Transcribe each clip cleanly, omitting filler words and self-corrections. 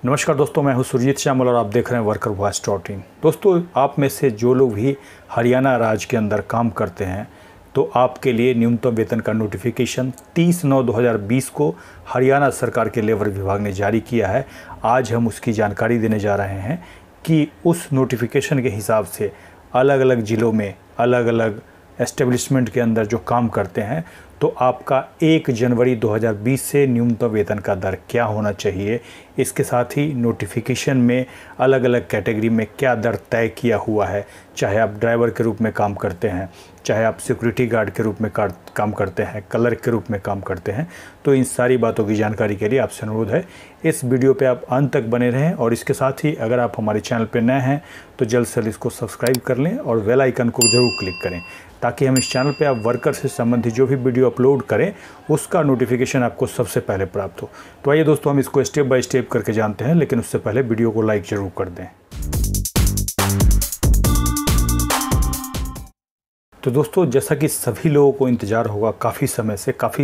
नमस्कार दोस्तों, मैं हूं सुरजीत श्यामल और आप देख रहे हैं वर्कर वॉइस डॉट इन। दोस्तों, आप में से जो लोग भी हरियाणा राज्य के अंदर काम करते हैं तो आपके लिए न्यूनतम वेतन का नोटिफिकेशन 30/9/2020 को हरियाणा सरकार के लेबर विभाग ने जारी किया है। आज हम उसकी जानकारी देने जा रहे हैं कि उस नोटिफिकेशन के हिसाब से अलग अलग ज़िलों में अलग अलग एस्टेब्लिशमेंट के अंदर जो काम करते हैं तो आपका 1 जनवरी 2020 से न्यूनतम वेतन का दर क्या होना चाहिए। इसके साथ ही नोटिफिकेशन में अलग अलग कैटेगरी में क्या दर तय किया हुआ है, चाहे आप ड्राइवर के रूप में काम करते हैं, चाहे आप सिक्योरिटी गार्ड के रूप में काम करते हैं, क्लर्क के रूप में काम करते हैं। तो इन सारी बातों की जानकारी के लिए आपसे अनुरोध है इस वीडियो पे आप अंत तक बने रहें। और इसके साथ ही अगर आप हमारे चैनल पर नए हैं तो जल्द से जल्द इसको सब्सक्राइब कर लें और बेल आइकन को ज़रूर क्लिक करें ताकि हम इस चैनल पे आप वर्कर से संबंधित जो भी वीडियो अपलोड करें उसका नोटिफिकेशन आपको सबसे पहले प्राप्त हो। तो आइए दोस्तों, हम इसको स्टेप बाय स्टेप करके जानते हैं, लेकिन उससे पहले वीडियो को लाइक ज़रूर कर दें। तो दोस्तों, जैसा कि सभी लोगों को इंतज़ार होगा, काफ़ी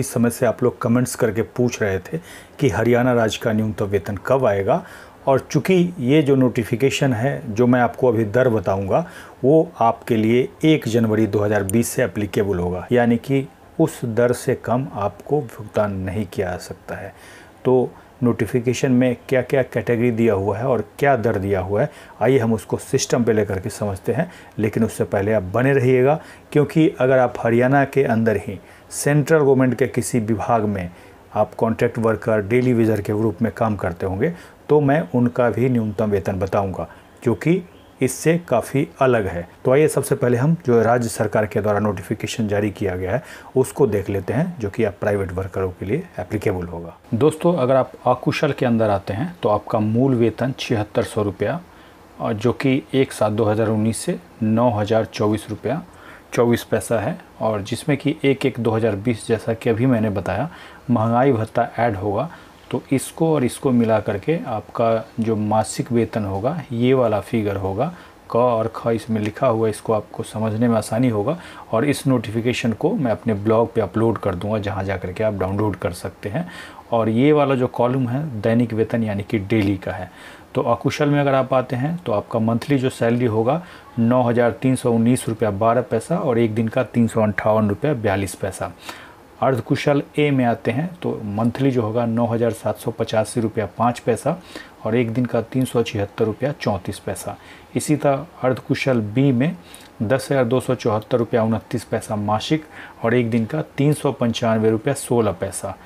समय से आप लोग कमेंट्स करके पूछ रहे थे कि हरियाणा राज्य का न्यूनतम वेतन कब आएगा। और चूँकि ये जो नोटिफिकेशन है जो मैं आपको अभी दर बताऊंगा वो आपके लिए 1 जनवरी 2020 से एप्लीकेबल होगा, यानी कि उस दर से कम आपको भुगतान नहीं किया जा सकता है। तो नोटिफिकेशन में क्या क्या कैटेगरी दिया हुआ है और क्या दर दिया हुआ है, आइए हम उसको सिस्टम पे लेकर के समझते हैं। लेकिन उससे पहले आप बने रहिएगा, क्योंकि अगर आप हरियाणा के अंदर ही सेंट्रल गवर्नमेंट के किसी विभाग में आप कॉन्ट्रैक्ट वर्कर, डेली वेजर के रूप में काम करते होंगे तो मैं उनका भी न्यूनतम वेतन बताऊंगा, जो कि इससे काफ़ी अलग है। तो आइए सबसे पहले हम जो राज्य सरकार के द्वारा नोटिफिकेशन जारी किया गया है उसको देख लेते हैं, जो कि आप प्राइवेट वर्करों के लिए एप्लीकेबल होगा। दोस्तों, अगर आप अकुशल के अंदर आते हैं तो आपका मूल वेतन 7600 रुपया, और जो कि 1/7/2019 से 9024 रुपया 24 पैसा है। और जिसमें कि 1/1/2020 जैसा कि अभी मैंने बताया महंगाई भत्ता ऐड होगा, तो इसको और इसको मिला करके आपका जो मासिक वेतन होगा ये वाला फिगर होगा। क और ख इसमें लिखा हुआ है, इसको आपको समझने में आसानी होगा। और इस नोटिफिकेशन को मैं अपने ब्लॉग पे अपलोड कर दूंगा, जहां जा करके आप डाउनलोड कर सकते हैं। और ये वाला जो कॉलम है दैनिक वेतन यानी कि डेली का है। तो अकुशल में अगर आप आते हैं तो आपका मंथली जो सैलरी होगा 9319 रुपया 12 पैसा और एक दिन का 358 रुपया 42 पैसा। अर्धकुशल ए में आते हैं तो मंथली जो होगा 9785 रुपया 5 पैसा और एक दिन का 376 रुपया 34 पैसा। इसी तरह अर्धकुशल बी में 10,274 रुपया 29 पैसा मासिक और एक दिन का 395 रुपया 16 पैसा।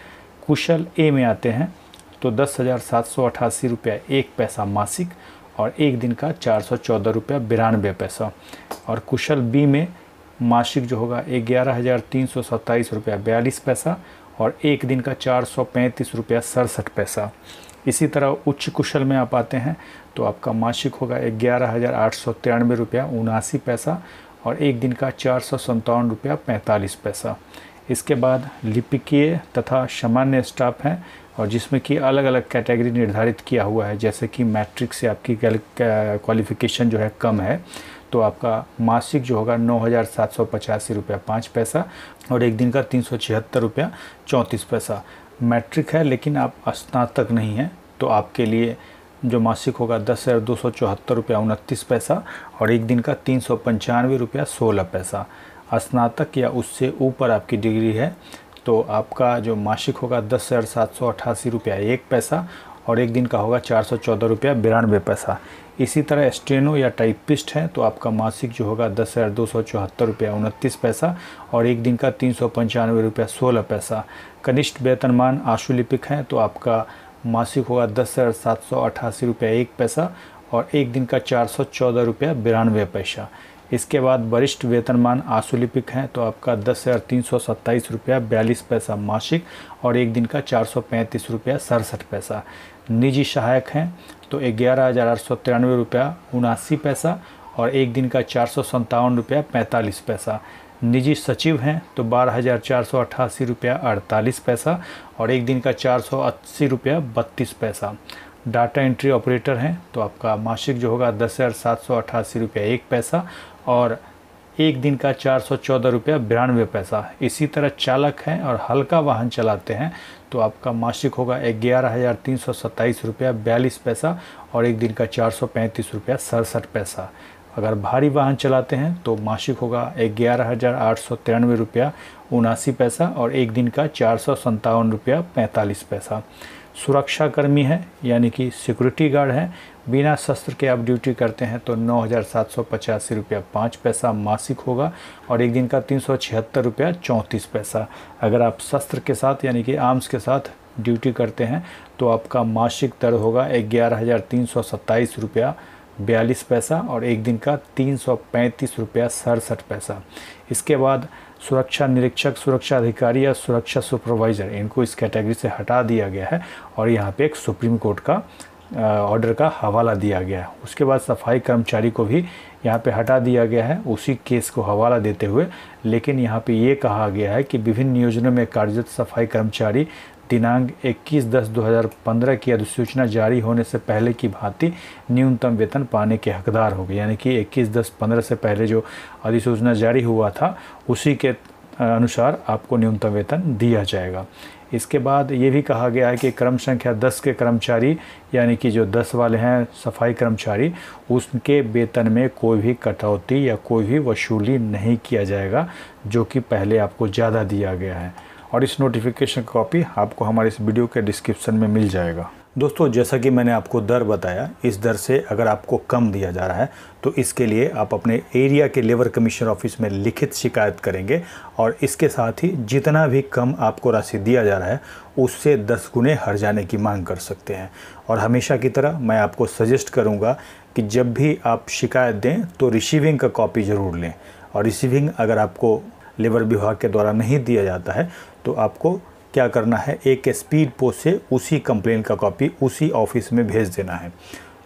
कुशल ए में आते हैं तो 10,788 रुपया 1 पैसा मासिक और एक दिन का 414 रुपया 92 पैसा। और कुशल बी में मासिक जो होगा 11,327 रुपया 42 पैसा और एक दिन का 435 रुपया 67 पैसा। इसी तरह उच्च कुशल में आप आते हैं तो आपका मासिक होगा 11,893 रुपया 79 पैसा और एक दिन का 457 रुपया 45 पैसा। इसके बाद लिपिकीय तथा सामान्य स्टाफ हैं, और जिसमें कि अलग अलग कैटेगरी निर्धारित किया हुआ है। जैसे कि मैट्रिक से आपकी क्वालिफ़िकेशन जो है कम है तो आपका मासिक जो होगा 9,785 रुपया 5 पैसा और एक दिन का 376 रुपया 34 पैसा। मैट्रिक है लेकिन आप स्नातक नहीं हैं तो आपके लिए जो मासिक होगा 10,274 रुपया 29 पैसा और एक दिन का 395 रुपया 16 पैसा। स्नातक या उससे ऊपर आपकी डिग्री है तो आपका जो मासिक होगा 10,788 रुपया 1 पैसा और एक दिन का होगा 414 रुपया 92 पैसा। इसी तरह स्टेनो या टाइपिस्ट हैं तो आपका मासिक जो होगा 10,274 रुपया 29 पैसा और एक दिन का 395 रुपया 16 पैसा। कनिष्ठ वेतनमान आशुलिपिक हैं तो आपका मासिक होगा 10,788 रुपया 1 पैसा और एक दिन का 414 रुपया 92 पैसा। इसके बाद वरिष्ठ वेतनमान आशुलिपिक हैं तो आपका 10,327 रुपया 42 पैसा मासिक और एक दिन का 435 रुपया 67 पैसा। निजी सहायक हैं तो 11,893 रुपया 79 पैसा और एक दिन का 457 रुपया 45 पैसा। निजी सचिव हैं तो 12,488 रुपया 48 पैसा और एक दिन का 480 रुपया 32 पैसा। डाटा एंट्री ऑपरेटर हैं तो आपका मासिक जो होगा 10,788 रुपया 1 पैसा और एक दिन का 414 रुपया 92 पैसा। इसी तरह चालक हैं और हल्का वाहन चलाते हैं तो आपका मासिक होगा 11,327 रुपया 42 पैसा और एक दिन का 435 रुपया 67 पैसा। अगर भारी वाहन चलाते हैं तो मासिक होगा 11,893 रुपया 79 पैसा और एक दिन का 457 रुपया 45 पैसा। सुरक्षाकर्मी हैं यानी कि सिक्योरिटी गार्ड हैं, बिना शस्त्र के आप ड्यूटी करते हैं तो 9,785 रुपया 5 पैसा मासिक होगा और एक दिन का 376 रुपया 34 पैसा। अगर आप शस्त्र के साथ यानी कि आर्म्स के साथ ड्यूटी करते हैं तो आपका मासिक दर होगा 11,327 रुपया 42 पैसा और एक दिन का 335 रुपया 67 पैसा। इसके बाद सुरक्षा निरीक्षक, सुरक्षा अधिकारी या सुरक्षा सुपरवाइज़र, इनको इस कैटेगरी से हटा दिया गया है और यहाँ पे एक सुप्रीम कोर्ट का ऑर्डर का हवाला दिया गया है। उसके बाद सफाई कर्मचारी को भी यहाँ पे हटा दिया गया है उसी केस को हवाला देते हुए, लेकिन यहाँ पे ये कहा गया है कि विभिन्न नियोजनों में कार्यरत सफाई कर्मचारी दिनांक 21/10/2015 की अधिसूचना जारी होने से पहले की भांति न्यूनतम वेतन पाने के हकदार हो गए। यानी कि 21/10/15 से पहले जो अधिसूचना जारी हुआ था उसी के अनुसार आपको न्यूनतम वेतन दिया जाएगा। इसके बाद ये भी कहा गया है कि क्रम संख्या 10 के कर्मचारी यानी कि जो 10 वाले हैं सफाई कर्मचारी, उसके वेतन में कोई भी कटौती या कोई भी वसूली नहीं किया जाएगा, जो कि पहले आपको ज़्यादा दिया गया है। और इस नोटिफिकेशन का कॉपी आपको हमारे इस वीडियो के डिस्क्रिप्शन में मिल जाएगा। दोस्तों, जैसा कि मैंने आपको दर बताया, इस दर से अगर आपको कम दिया जा रहा है तो इसके लिए आप अपने एरिया के लेबर कमीशनर ऑफिस में लिखित शिकायत करेंगे और इसके साथ ही जितना भी कम आपको राशि दिया जा रहा है उससे 10 गुने हर जाने की मांग कर सकते हैं। और हमेशा की तरह मैं आपको सजेस्ट करूँगा कि जब भी आप शिकायत दें तो रिसीविंग का कॉपी ज़रूर लें, और रिसीविंग अगर आपको लेबर विभाग के द्वारा नहीं दिया जाता है तो आपको क्या करना है, एक स्पीड पोस्ट से उसी कंप्लेन का कॉपी उसी ऑफिस में भेज देना है।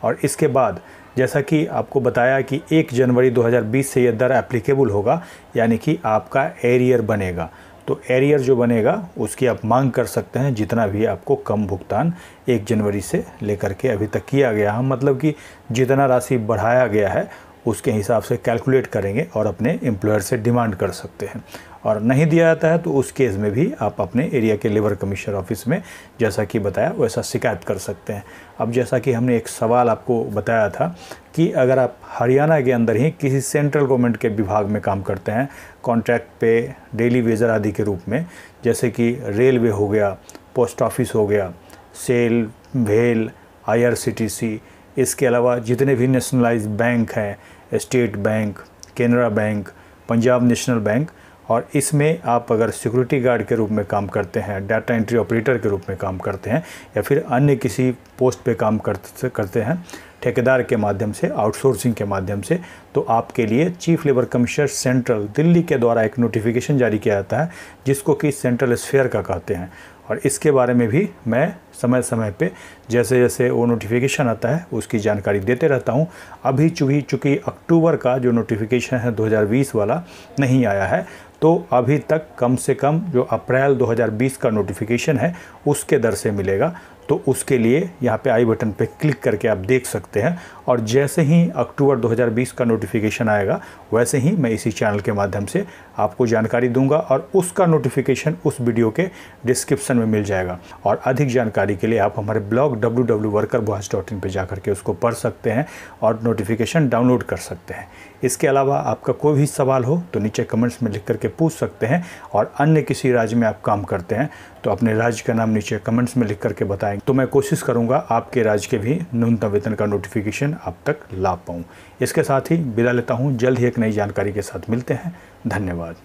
और इसके बाद जैसा कि आपको बताया कि 1 जनवरी 2020 से यह दर एप्लीकेबल होगा, यानी कि आपका एरियर बनेगा। तो एरियर जो बनेगा उसकी आप मांग कर सकते हैं, जितना भी आपको कम भुगतान 1 जनवरी से लेकर के अभी तक किया गया है, मतलब कि जितना राशि बढ़ाया गया है उसके हिसाब से कैलकुलेट करेंगे और अपने एम्प्लॉयर से डिमांड कर सकते हैं। और नहीं दिया जाता है तो उस केस में भी आप अपने एरिया के लेबर कमीशनर ऑफिस में जैसा कि बताया वैसा शिकायत कर सकते हैं। अब जैसा कि हमने एक सवाल आपको बताया था कि अगर आप हरियाणा के अंदर ही किसी सेंट्रल गवर्नमेंट के विभाग में काम करते हैं कॉन्ट्रैक्ट पे, डेली वेजर आदि के रूप में, जैसे कि रेलवे हो गया, पोस्ट ऑफिस हो गया, सेल, भेल, IRCTC, इसके अलावा जितने भी नेशनलाइज बैंक हैं, state bank, Canara bank, Punjab national bank, और इसमें आप अगर सिक्योरिटी गार्ड के रूप में काम करते हैं, डाटा एंट्री ऑपरेटर के रूप में काम करते हैं या फिर अन्य किसी पोस्ट पे काम करते हैं ठेकेदार के माध्यम से, आउटसोर्सिंग के माध्यम से, तो आपके लिए chief labour commissioner central Delhi के द्वारा एक नोटिफिकेशन जारी किया जाता है जिसको कि सेंट्रल स्फेयर का कहते हैं। और इसके बारे में भी मैं समय समय पे जैसे जैसे वो नोटिफिकेशन आता है उसकी जानकारी देते रहता हूँ। अभी चूँकि अक्टूबर का जो नोटिफिकेशन है 2020 वाला नहीं आया है, तो अभी तक कम से कम जो अप्रैल 2020 का नोटिफिकेशन है उसके दर से मिलेगा। तो उसके लिए यहाँ पे आई बटन पे क्लिक करके आप देख सकते हैं, और जैसे ही अक्टूबर 2020 का नोटिफिकेशन आएगा वैसे ही मैं इसी चैनल के माध्यम से आपको जानकारी दूंगा और उसका नोटिफिकेशन उस वीडियो के डिस्क्रिप्शन में मिल जाएगा। और अधिक जानकारी के लिए आप हमारे ब्लॉग www.workervoice.in पे जाकर के उसको पढ़ सकते हैं और नोटिफिकेशन डाउनलोड कर सकते हैं। इसके अलावा आपका कोई भी सवाल हो तो नीचे कमेंट्स में लिख करके पूछ सकते हैं, और अन्य किसी राज्य में आप काम करते हैं तो अपने राज्य का नाम नीचे कमेंट्स में लिख करके बताएं, तो मैं कोशिश करूंगा आपके राज्य के भी न्यूनतम वेतन का नोटिफिकेशन आप तक ला पाऊँ। इसके साथ ही विदा लेता हूँ, जल्द ही एक नई जानकारी के साथ मिलते हैं। धन्यवाद।